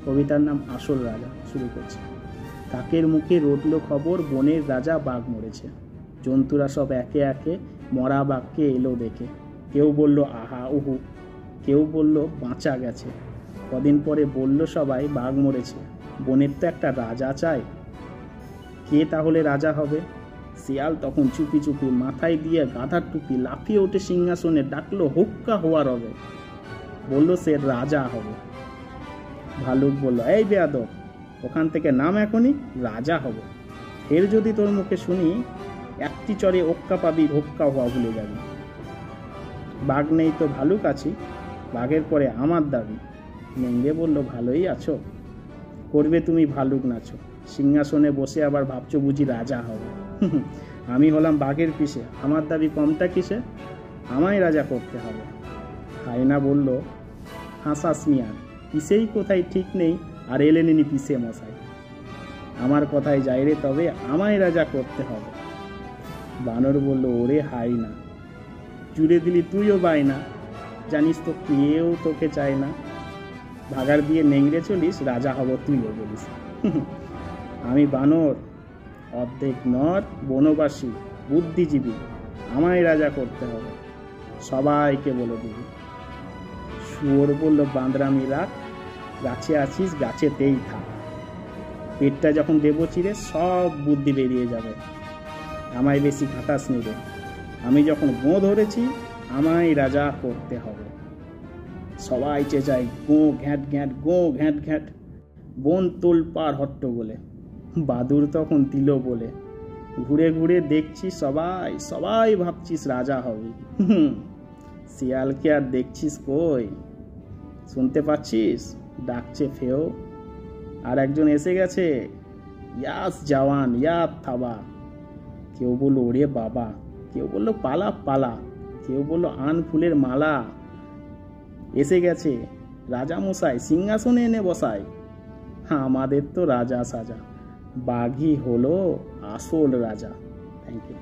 কবিতার নাম আসল রাজা। শুরু করছে। কাকের মুখে রটল খবর, বনের রাজা বাঘ মরেছে। জন্তুরা সব একে একে মরা বাঘকে এলো দেখে। কেউ বলল আহা উহু, কেউ বলল বাঁচা গেছে। কদিন পরে বলল সবাই বাঘ মরেছে, বনের তো একটা রাজা চাই। কে তাহলে রাজা হবে? শিয়াল তখন চুপি চুপি মাথায় দিয়ে গাধার টুপি লাফিয়ে উঠে সিংহাসনে ডাকলো হুক্কা হওয়ার হবে। বলল সে রাজা হবে। ভালুক বলল এই বেয়াদব, ওখান থেকে নাম এখনই, রাজা হব। ফের যদি তোর মুখে শুনি একটি চরে ওক্কা পাবি, হোক্কা হওয়া ভুলে যাবি। বাঘ নেই তো ভালুক আছি, বাঘের পরে আমার দাবি। নেংড়ে বলল ভালোই আছো, করবে তুমি ভালুক নাচো, সিংহাসনে বসে আবার ভাবছো বুঝি রাজা হবে। আমি হলাম বাঘের পিসে, আমার দাবি কমটা কিসে, আমায় রাজা করতে হবে। হায়না বলল হাসাস মিয়া, পিসেই কোথায় ঠিক নেই, আর এলেনি পিসে মশাই। আমার কথায় যাই রে, তবে আমায় রাজা করতে হবে। বানর বলল ওরে হায়না, জুড়ে দিলি তুইও বায়না, জানিস তো কেউ তোকে চায় না। ভাগার দিয়ে নেংড়ে চলিস, রাজা হব তুইও বলিস। আমি বানর, অর্ধেক নর, বনবাসী, বুদ্ধিজীবী, আমায় রাজা করতে হবে, সবাইকে বলে দিবি। শুয়োর বলল বাঁদরামি রাখ, গাছে আছিস গাছেতেই থাক, পেটটা যখন দেব চিরে সব বুদ্ধি বেরিয়ে যাবে। আমায় বেশি খাটাস নেবে, আমি যখন গোঁ ধরেছি আমায় রাজা করতে হবে। সবাই চেঁচায় গো ঘ্যাঁট ঘ্যাঁট, গো ঘ্যাঁট ঘ্যাঁট। বন তোল পার হট্টগোলে। বাদুর তখন দিল বলে, ঘুরে ঘুরে দেখছি সবাই, সবাই ভাবছিস রাজা হবে। শিয়ালকে আর দেখছিস কই, শুনতে পাচ্ছিস ডাকছে ফেও, আর একজন এসে গেছে, ইয়াস জওয়ান ইয়া থাবা। কেউ বলল ওরে বাবা, কেউ বলল পালা পালা, কেউ বলল আন ফুলের মালা। এসে গেছে রাজা মশাই, সিংহাসনে এনে বসায়। আমাদের তো রাজা সাজা, বাঘই হলো আসল রাজা। Thank you.